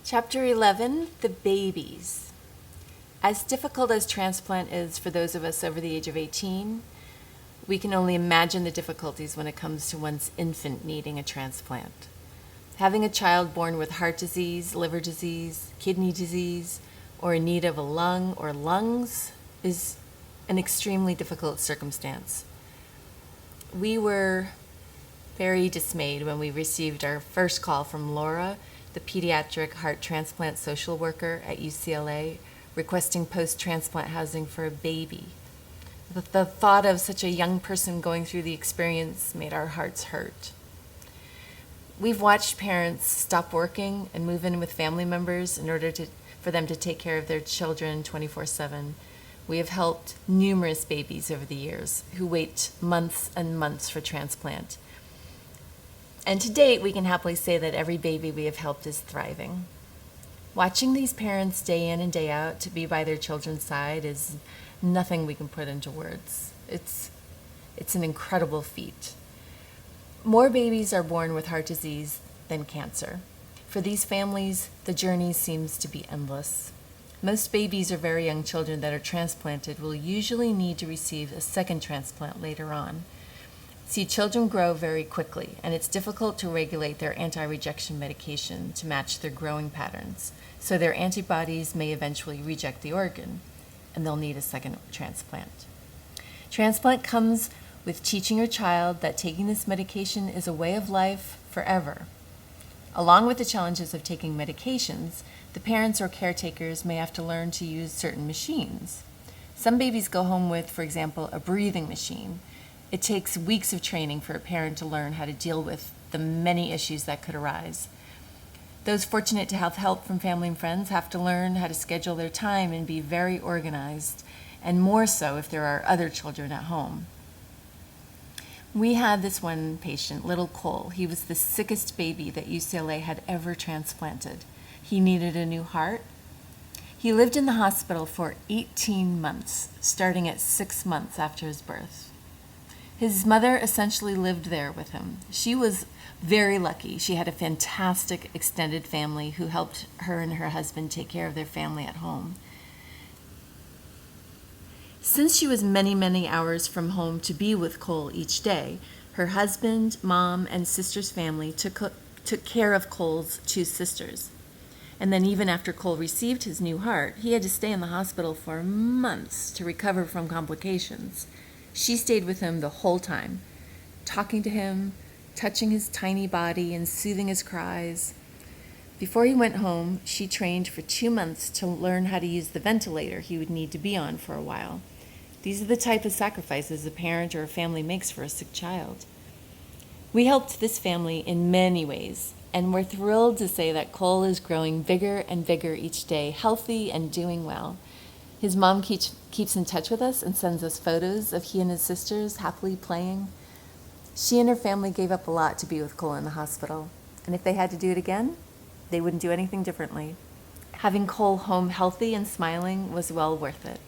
Chapter 11, The Babies. As difficult as transplant is for those of us over the age of 18, we can only imagine the difficulties when it comes to one's infant needing a transplant. Having a child born with heart disease, liver disease, kidney disease, or in need of a lung or lungs is an extremely difficult circumstance. We were very dismayed when we received our first call from Laura, the pediatric heart transplant social worker at UCLA, requesting post-transplant housing for a baby. The thought of such a young person going through the experience made our hearts hurt. We've watched parents stop working and move in with family members in order for them to take care of their children 24/7. We have helped numerous babies over the years who wait months and months for transplant. And to date, we can happily say that every baby we have helped is thriving. Watching these parents day in and day out to be by their children's side is nothing we can put into words. It's an incredible feat. More babies are born with heart disease than cancer. For these families, the journey seems to be endless. Most babies or very young children that are transplanted will usually need to receive a second transplant later on. See, children grow very quickly, and it's difficult to regulate their anti-rejection medication to match their growing patterns, so their antibodies may eventually reject the organ, and they'll need a second transplant. Transplant comes with teaching your child that taking this medication is a way of life forever. Along with the challenges of taking medications, the parents or caretakers may have to learn to use certain machines. Some babies go home with, for example, a breathing machine. It takes weeks of training for a parent to learn how to deal with the many issues that could arise. Those fortunate to have help from family and friends have to learn how to schedule their time and be very organized, and more so if there are other children at home. We had this one patient, little Cole. He was the sickest baby that UCLA had ever transplanted. He needed a new heart. He lived in the hospital for 18 months, starting at 6 months after his birth. His mother essentially lived there with him. She was very lucky. She had a fantastic extended family who helped her and her husband take care of their family at home. Since she was many, many hours from home to be with Cole each day, her husband, mom, and sister's family took care of Cole's 2 sisters. And then even after Cole received his new heart, he had to stay in the hospital for months to recover from complications. She stayed with him the whole time, talking to him, touching his tiny body, and soothing his cries. Before he went home, she trained for 2 months to learn how to use the ventilator he would need to be on for a while. These are the type of sacrifices a parent or a family makes for a sick child. We helped this family in many ways, and we're thrilled to say that Cole is growing bigger and bigger each day, healthy and doing well. His mom keeps in touch with us and sends us photos of he and his sisters happily playing. She and her family gave up a lot to be with Cole in the hospital, and if they had to do it again, they wouldn't do anything differently. Having Cole home healthy and smiling was well worth it.